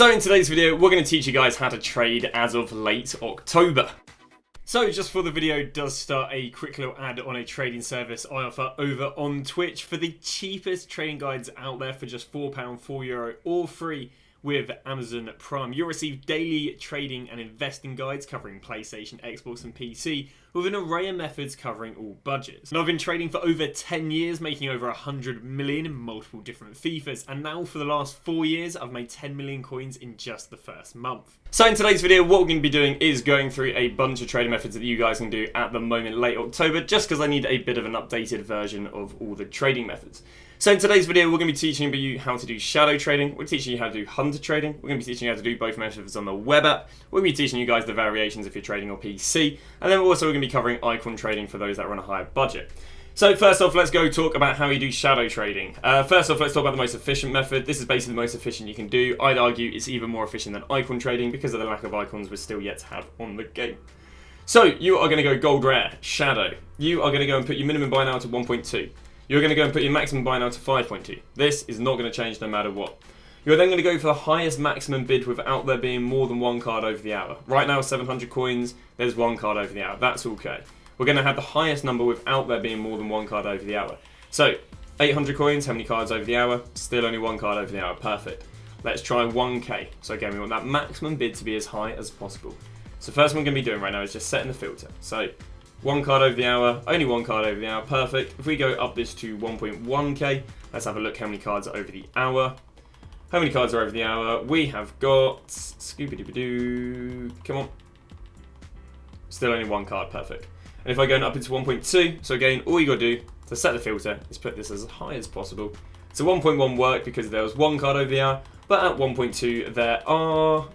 So in today's video, we're going to teach you guys how to trade as of late October. So just before the video does start, a quick little ad on a trading service I offer over on Twitch for the cheapest trading guides out there for just £4, €4, or free with Amazon Prime. You'll receive daily trading and investing guides covering PlayStation, Xbox and PC with an array of methods covering all budgets. And I've been trading for over 10 years, making over 100 million in multiple different FIFAs, and now for the last 4 years I've made 10 million coins in just the first month. So in today's video, what we're going to be doing is going through a bunch of trading methods that you guys can do at the moment late October, just because I need a bit of an updated version of all the trading methods. So in today's video, we're going to be teaching you how to do shadow trading, we're teaching you how to do hunter trading, we're going to be teaching you how to do both methods on the web app, we're going to be teaching you guys the variations if you're trading on PC, and then we're also going to be covering icon trading for those that are on a higher budget. So first off, let's go talk about how you do shadow trading. First off, let's talk about the most efficient method. This is basically the most efficient you can do. I'd argue it's even more efficient than icon trading because of the lack of icons we're still yet to have on the game. So you are going to go gold rare, shadow. You are going to go and put your minimum buy now to 1.2. You're going to go and put your maximum buy now to 5.2. This is not going to change no matter what. You're then going to go for the highest maximum bid without there being more than one card over the hour. Right now, 700 coins, there's one card over the hour. That's okay. We're going to have the highest number without there being more than one card over the hour. So, 800 coins, how many cards over the hour? Still only one card over the hour. Perfect. Let's try 1k. So again, we want that maximum bid to be as high as possible. So first one we're going to be doing right now is just setting the filter. So, one card over the hour, only one card over the hour, perfect. If we go up this to 1.1k, let's have a look how many cards are over the hour. How many cards are over the hour? We have got, Scooby-Doo, come on. Still only one card, perfect. And if I go up into 1.2, so again, all you got to do to set the filter is put this as high as possible. So 1.1 worked because there was one card over the hour, but at 1.2 there are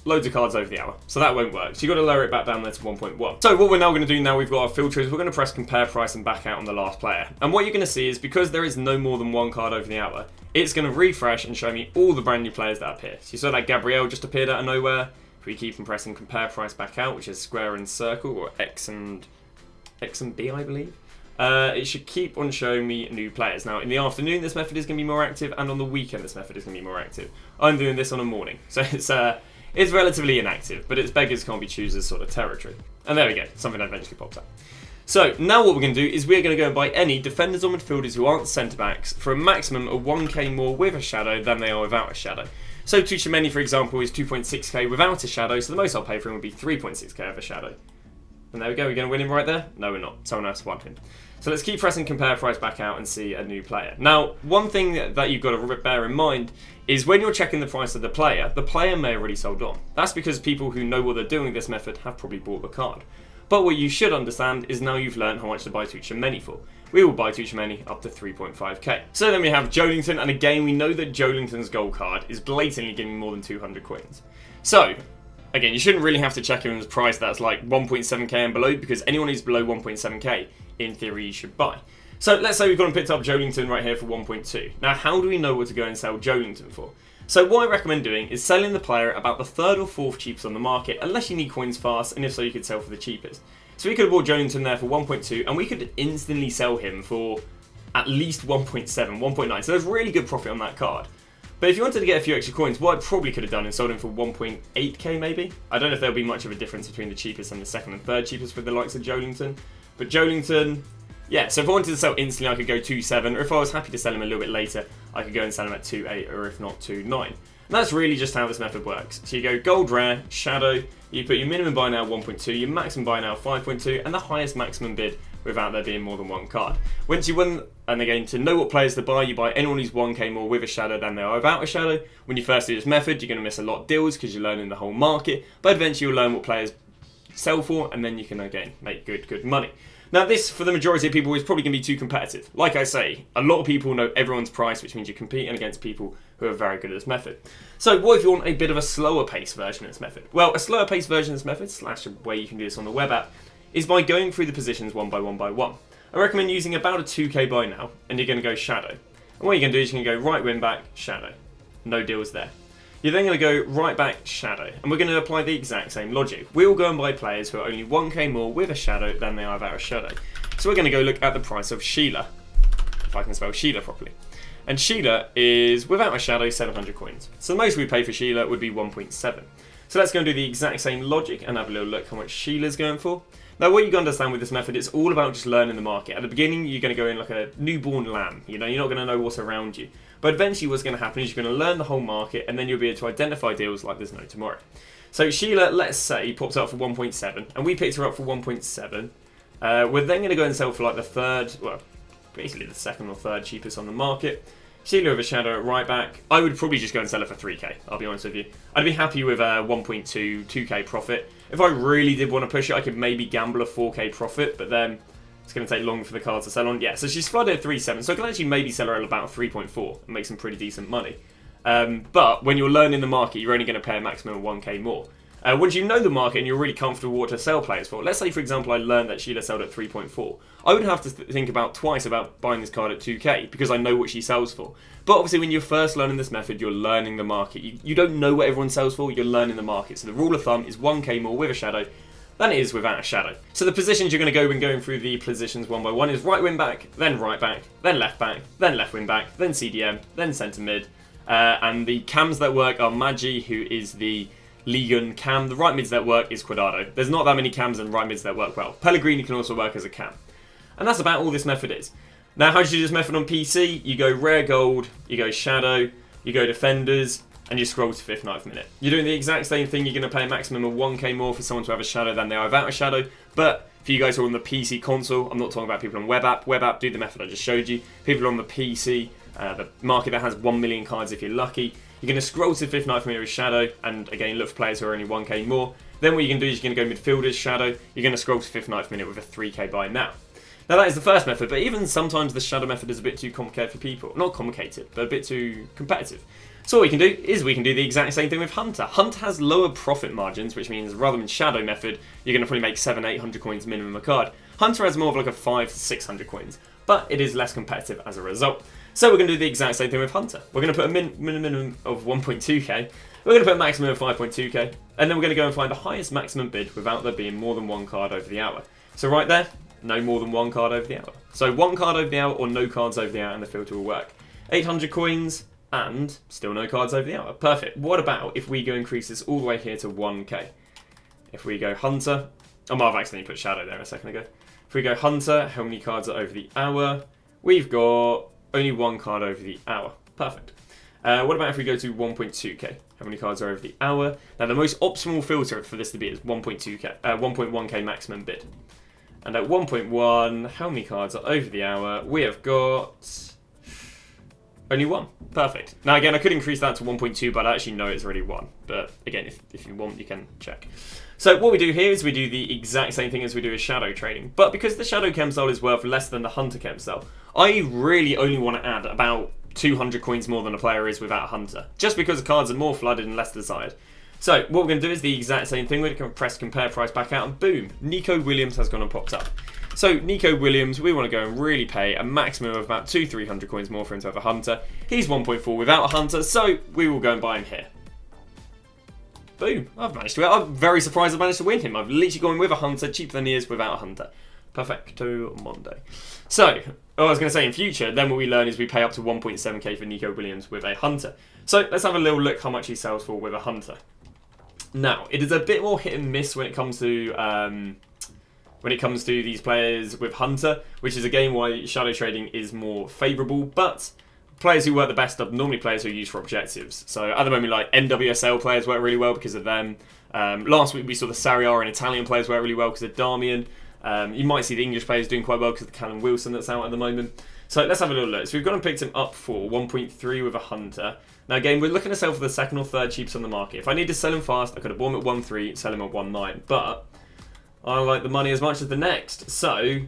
loads of cards over the hour, so that won't work. So you've got to lower it back down there to 1.1. So what we're now going to do now we've got our filter is we're going to press compare price and back out on the last player. And what you're going to see is because there is no more than one card over the hour, it's going to refresh and show me all the brand new players that appear. So you saw that Gabriel just appeared out of nowhere. If we keep on pressing compare price back out, which is square and circle, or X and B, I believe, it should keep on showing me new players. Now, in the afternoon, this method is going to be more active, and on the weekend, this method is going to be more active. I'm doing this on a morning, so it's relatively inactive, but it's beggars can't be choosers sort of territory. And there we go, something that eventually pops up. So now what we're going to do is we're going to go and buy any defenders or midfielders who aren't centre-backs for a maximum of 1k more with a shadow than they are without a shadow. So Tuchemeni, for example, is 2.6k without a shadow, so the most I'll pay for him would be 3.6k with a shadow. And there we go, we're going to win him right there? No, we're not. Someone else won him. So let's keep pressing compare price back out and see a new player. Now, one thing that you've got to bear in mind is when you're checking the price of the player may have already sold on. That's because people who know what they're doing with this method have probably bought the card. But what you should understand is now you've learned how much to buy Tuchemeni for. We will buy Tuchemeni up to 3.5k. So then we have Joelinton, and again we know that Joelinton's gold card is blatantly giving more than 200 coins. So, again, you shouldn't really have to check his price that's like 1.7k and below, because anyone who's below 1.7k, in theory, you should buy. So let's say we've gone and picked up Joelinton right here for 1.2. Now, how do we know what to go and sell Joelinton for? So what I recommend doing is selling the player about the third or fourth cheapest on the market, unless you need coins fast, and if so, you could sell for the cheapest. So we could have bought Joelinton there for 1.2, and we could instantly sell him for at least 1.7, 1.9. So there's really good profit on that card. But if you wanted to get a few extra coins, what I probably could have done is sold him for 1.8k maybe. I don't know if there'll be much of a difference between the cheapest and the second and third cheapest with the likes of Joelinton. But Joelinton, yeah, so if I wanted to sell instantly, I could go 2.7, or if I was happy to sell him a little bit later, I could go and sell him at 2.8, or if not 2.9. And that's really just how this method works. So you go gold rare, shadow, you put your minimum buy now 1.2, your maximum buy now 5.2, and the highest maximum bid without there being more than one card. Once you win, and again, to know what players to buy, you buy anyone who's 1k more with a shadow than they are without a shadow. When you first do this method, you're going to miss a lot of deals because you're learning the whole market, but eventually you'll learn what players sell for, and then you can again make good money. Now this, for the majority of people, is probably going to be too competitive. Like I say, a lot of people know everyone's price, which means you're competing against people who are very good at this method. So what if you want a bit of a slower pace version of this method? Well, a slower pace version of this method, slash a way you can do this on the web app, is by going through the positions one by one by one. I recommend using about a 2k buy now, and you're going to go shadow. And what you're going to do is you're going to go right win back, shadow. No deals there. You're then going to go right back, shadow, and we're going to apply the exact same logic. We'll go and buy players who are only 1k more with a shadow than they are without a shadow. So we're going to go look at the price of Sheila, if I can spell Sheila properly. And Sheila is, without a shadow, 700 coins. So the most we pay for Sheila would be 1.7. So let's go and do the exact same logic and have a little look how much Sheila's going for. Now what you got to understand with this method, it's all about just learning the market. At the beginning, you're going to go in like a newborn lamb. You know, you're not going to know what's around you. But eventually what's going to happen is you're going to learn the whole market, and then you'll be able to identify deals like there's no tomorrow. So Sheila, let's say, pops up for 1.7, and we picked her up for 1.7. We're then going to go and sell for like the third, well, basically the second or third cheapest on the market. Sheila with a shadow at right back. I would probably just go and sell her for 3k, I'll be honest with you. I'd be happy with a 2k profit. If I really did want to push it, I could maybe gamble a 4k profit, but then it's going to take long for the card to sell on. Yeah, so she's flooded at 3.7, so I can actually maybe sell her at about 3.4 and make some pretty decent money. But when you're learning the market, you're only going to pay a maximum of 1k more. Once you know the market and you're really comfortable what to sell players for, let's say for example I learned that Sheila sold at 3.4, I would have to think about twice about buying this card at 2k because I know what she sells for. But obviously when you're first learning this method, you're learning the market. You don't know what everyone sells for, you're learning the market. So the rule of thumb is 1k more with a shadow than it is without a shadow. So the positions you're going to go when going through the positions one by one is right wing back, then left back, then left wing back, then CDM, then centre mid. And the cams that work are Maggi, who is the Ligon cam. The right mids that work is Cuadrado. There's not that many cams and right mids that work well. Pellegrini can also work as a cam. And that's about all this method is. Now, how do you do this method on PC? You go rare gold, you go shadow, you go defenders, and you scroll to 5th, 9th minute. You're doing the exact same thing. You're going to pay a maximum of 1k more for someone to have a shadow than they are without a shadow. But for you guys who are on the PC console, I'm not talking about people on web app. Web app, do the method I just showed you. People on the PC, the market that has 1 million cards if you're lucky. You're going to scroll to 5th, 9th minute with shadow, and again, look for players who are only 1k more. Then what you're going to do is you're going to go midfielders, shadow. You're going to scroll to 5th, 9th minute with a 3k buy now. Now that is the first method, but even sometimes the shadow method is a bit too complicated for people. Not complicated, but a bit too competitive. So what we can do is we can do the exact same thing with Hunter. Hunter has lower profit margins, which means rather than shadow method, you're going to probably make 700-800 coins minimum a card. Hunter has more of like a 500 to 600 coins, but it is less competitive as a result. So we're going to do the exact same thing with Hunter. We're going to put a minimum of 1.2k. We're going to put a maximum of 5.2k, and then we're going to go and find the highest maximum bid without there being more than one card over the hour. So right there, no more than one card over the hour. So one card over the hour or no cards over the hour and the filter will work. 800 coins and still no cards over the hour. Perfect. What about if we go increase this all the way here to 1k? If we go Hunter, I might have accidentally put Shadow there a second ago. If we go Hunter, how many cards are over the hour? We've got only one card over the hour. Perfect. What about if we go to 1.2k? How many cards are over the hour? Now the most optimal filter for this to be is 1.1k maximum bid. And at 1.1, how many cards are over the hour? We have got only one. Perfect. Now again, I could increase that to 1.2, but I actually know it's already one. But again, if you want, you can check. So what we do here is we do the exact same thing as we do with shadow trading. But because the shadow chem style is worth less than the hunter chem style, I really only want to add about 200 coins more than a player is without a hunter. Just because the cards are more flooded and less desired. So what we're going to do is the exact same thing. We're going to press compare price back out and boom, Nico Williams has gone and popped up. So Nico Williams, we want to go and really pay a maximum of about 200-300 coins more for him to have a hunter. He's 1.4 without a hunter, so we will go and buy him here. Boom, I've managed to win. I'm very surprised I managed to win him. I've literally gone with a hunter, cheaper than he is without a hunter. Perfecto Monday. So, I was going to say in future, then what we learn is we pay up to 1.7k for Nico Williams with a hunter. So let's have a little look how much he sells for with a hunter. Now, it is a bit more hit and miss when it comes to these players with hunter, which is again why shadow trading is more favourable. But players who work the best are normally players who are used for objectives. So at the moment, like NWSL players work really well because of them. Last week we saw the Serie A and Italian players work really well because of Darmian. You might see the English players doing quite well because of the Callum Wilson that's out at the moment. So let's have a little look. So we've gone and picked him up for 1.3 with a hunter. Now again, we're looking to sell for the second or third cheapest on the market. If I need to sell him fast, I could have bought him at 1.3, sell him at 1.9. But I like the money as much as the next. So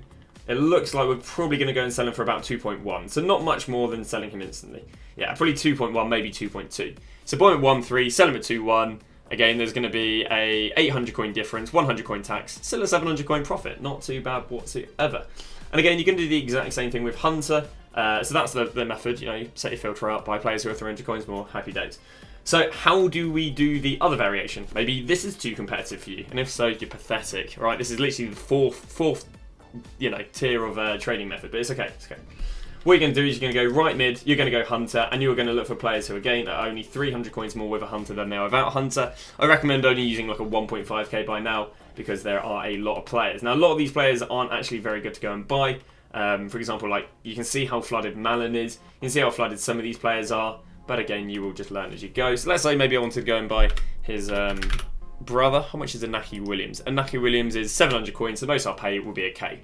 it looks like we're probably going to go and sell him for about 2.1. So not much more than selling him instantly. Yeah, probably 2.1, maybe 2.2. So buy him at 1.3, sell him at 2.1. Again, there's going to be a 800 coin difference, 100 coin tax, still a 700 coin profit. Not too bad whatsoever. And again, you can do the exact same thing with Hunter. So that's the method. You know, you set your filter up, buy players who are 300 coins more, happy days. So how do we do the other variation? Maybe this is too competitive for you, and if so, you're pathetic. Right? This is literally the fourth tier of trading method, but it's okay. It's okay. What you're going to do is you're going to go right mid, you're going to go hunter, and you're going to look for players who again are only 300 coins more with a hunter than they are without a hunter. I recommend only using like a 1.5k buy now because there are a lot of players. Now a lot of these players aren't actually very good to go and buy. For example, like you can see how flooded Malin is, you can see how flooded some of these players are, but again you will just learn as you go. So let's say maybe I wanted to go and buy his brother. How much is Inaki Williams? Inaki Williams is 700 coins, the most I'll pay will be a K.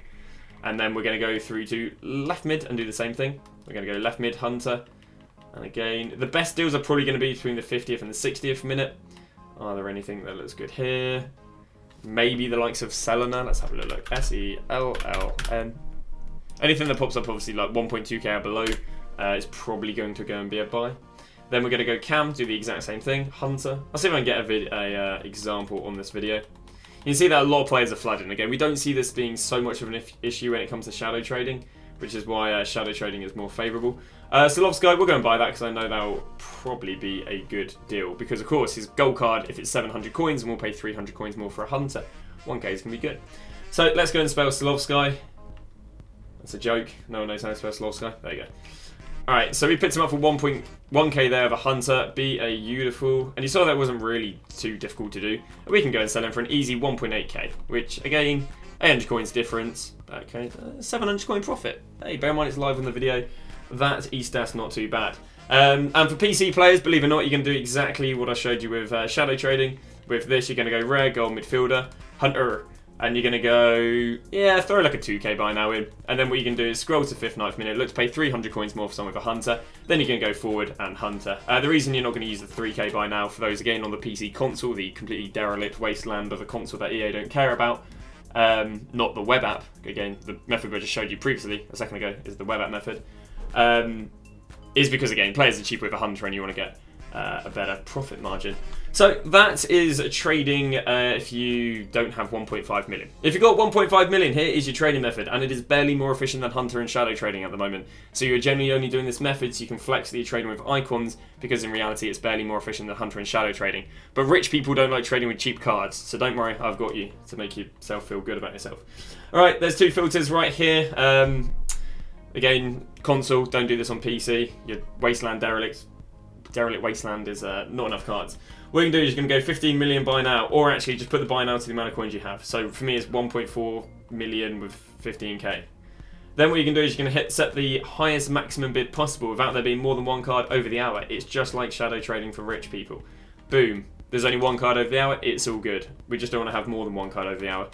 And then we're going to go through to left mid and do the same thing. We're going to go left mid, hunter. And again, the best deals are probably going to be between the 50th and the 60th minute. Are there anything that looks good here? Maybe the likes of Selena. Let's have a little look. S-E-L-L-N. Anything that pops up obviously like 1.2k or below is probably going to go and be a buy. Then we're going to go Cam, do the exact same thing. Hunter. I'll see if I can get a example on this video. You can see that a lot of players are flooding. Again, we don't see this being so much of an issue when it comes to shadow trading, which is why shadow trading is more favourable. Solovsky, we'll go and buy that because I know that will probably be a good deal. Because, of course, his gold card, if it's 700 coins, and we'll pay 300 coins more for a hunter, 1k is going to be good. So let's go and spell Solovsky. That's a joke. No one knows how to spell Solovsky. There you go. Alright, so we picked him up for 1k there of a hunter, be a beautiful, and you saw that wasn't really too difficult to do. We can go and sell him for an easy 1.8k, which again, 800 coins difference, okay, 700 coin profit. Hey, bear in mind it's live on the video, that E-stats not too bad. And for PC players, believe it or not, you can do exactly what I showed you with shadow trading. With this, you're going to go rare, gold midfielder, hunter, and you're going to go, yeah, throw like a 2k buy now in. And then what you can do is scroll to 5th, 9th minute, look to pay 300 coins more for someone with a hunter. Then you can go forward and hunter. The reason you're not going to use the 3k buy now, for those again on the PC console, the completely derelict wasteland of a console that EA don't care about, not the web app, again, the method I just showed you previously, a second ago, is the web app method, is because again, players are cheaper with a hunter and you want to get a better profit margin. So that is trading if you don't have 1.5 million. If you've got 1.5 million, here is your trading method, and it is barely more efficient than hunter and shadow trading at the moment. So you're generally only doing this method so you can flex that you're trading with icons, because in reality it's barely more efficient than hunter and shadow trading. But rich people don't like trading with cheap cards, so don't worry, I've got you to make yourself feel good about yourself. Alright, there's two filters right here. Again, console, don't do this on PC. Your wasteland derelict wasteland is not enough cards. What you can do is you're going to go 15 million buy now, or actually just put the buy now to the amount of coins you have. So for me it's 1.4 million with 15k. Then what you can do is you're going to set the highest maximum bid possible without there being more than one card over the hour. It's just like shadow trading for rich people. Boom. There's only one card over the hour, it's all good. We just don't want to have more than one card over the hour.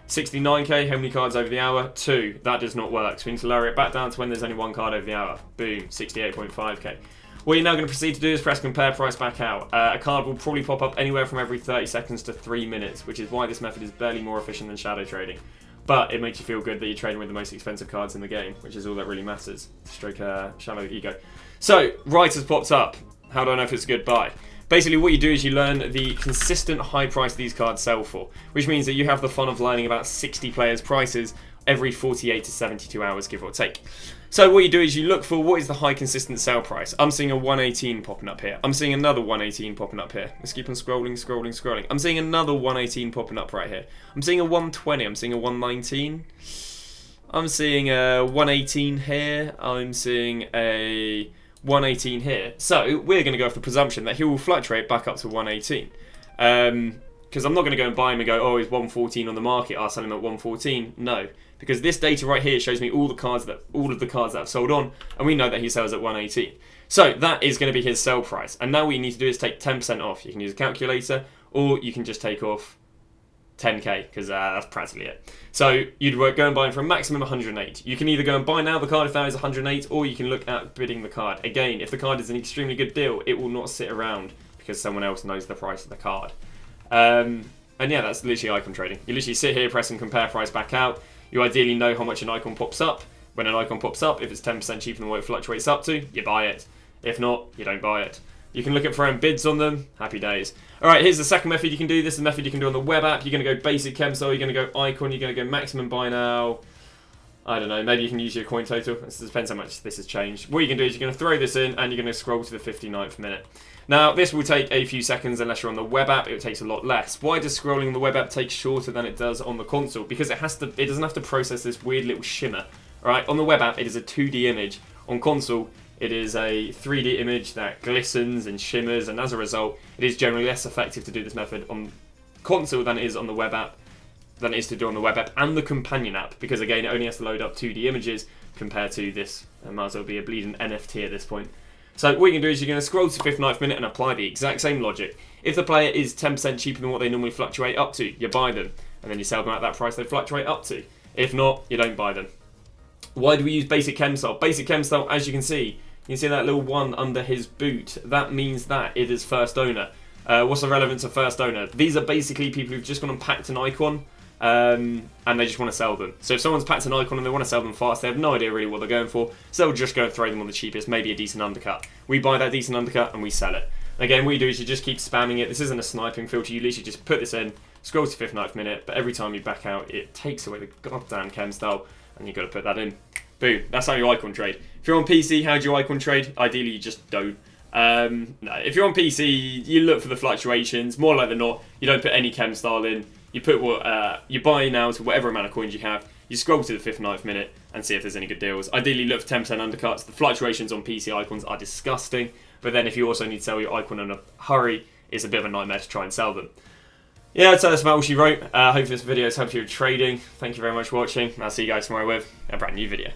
69k, how many cards over the hour? 2. That does not work. So we need to lower it back down to when there's only one card over the hour. Boom. 68.5k. What you're now going to proceed to do is press compare price back out. A card will probably pop up anywhere from every 30 seconds to 3 minutes, which is why this method is barely more efficient than shadow trading. But it makes you feel good that you're trading with the most expensive cards in the game, which is all that really matters. Stroke shadow ego. So, right has popped up. How do I know if it's a good buy? Basically what you do is you learn the consistent high price these cards sell for, which means that you have the fun of learning about 60 players' prices every 48 to 72 hours, give or take. So what you do is you look for what is the high consistent sell price. I'm seeing a 118 popping up here. I'm seeing another 118 popping up here. Let's keep on scrolling. I'm seeing another 118 popping up right here. I'm seeing a 120. I'm seeing a 119. I'm seeing a 118 here. I'm seeing a 118 here. So we're going to go off the presumption that he will fluctuate back up to 118. Because I'm not going to go and buy him and go, oh, he's 114 on the market, I'll sell him at 114. No, because this data right here shows me all of the cards that have sold on, and we know that he sells at 118. So that is going to be his sell price. And now what you need to do is take 10% off. You can use a calculator, or you can just take off 10k, because that's practically it. So you'd go and buy him for a maximum 108. You can either go and buy now the card if that is 108, or you can look at bidding the card. Again, if the card is an extremely good deal, it will not sit around because someone else knows the price of the card. And yeah, that's literally icon trading. You literally sit here, press and compare price back out. You ideally know how much an icon pops up. When an icon pops up, if it's 10% cheaper than what it fluctuates up to, you buy it. If not, you don't buy it. You can look at throwing bids on them. Happy days. Alright, here's the second method you can do. This is the method you can do on the web app. You're going to go basic Chemsol, you're going to go icon, you're going to go maximum buy now. I don't know, maybe you can use your coin total. It depends how much this has changed. What you can do is you're going to throw this in and you're going to scroll to the 59th minute. Now, this will take a few seconds unless you're on the web app. It takes a lot less. Why does scrolling on the web app take shorter than it does on the console? Because it doesn't have to process this weird little shimmer. Alright, on the web app, it is a 2D image, On console, it is a 3D image that glistens and shimmers, and as a result, it is generally less effective to do this method on console than it is on the web app, and the companion app, because again, it only has to load up 2D images compared to this. It might as well be a bleeding NFT at this point. So what you can do is you're going to scroll to 5th, 9th minute and apply the exact same logic. If the player is 10% cheaper than what they normally fluctuate up to, you buy them, and then you sell them at that price they fluctuate up to. If not, you don't buy them. Why do we use basic chem style? Basic chem style, as you can see that little one under his boot. That means that it is first owner. What's the relevance of first owner? These are basically people who've just gone and packed an icon, and they just want to sell them. So if someone's packed an icon and they want to sell them fast, they have no idea really what they're going for, so they'll just go and throw them on the cheapest, maybe a decent undercut. We buy that decent undercut and we sell it. Again, what you do is you just keep spamming it. This isn't a sniping filter, you literally just put this in, scroll to 5th, 9th minute, but every time you back out, it takes away the goddamn chem style, and you've got to put that in. Boom, that's how you icon trade. If you're on PC, how do you icon trade? Ideally, you just don't. No, if you're on PC, you look for the fluctuations. More like than not, you don't put any chem style in. You put what you buy now to whatever amount of coins you have. You scroll to the 5th, 9th minute and see if there's any good deals. Ideally, look for 10% undercuts. The fluctuations on PC icons are disgusting. But then if you also need to sell your icon in a hurry, it's a bit of a nightmare to try and sell them. Yeah, so that's about all she wrote. Hope this video has helped you with trading. Thank you very much for watching. I'll see you guys tomorrow with a brand new video.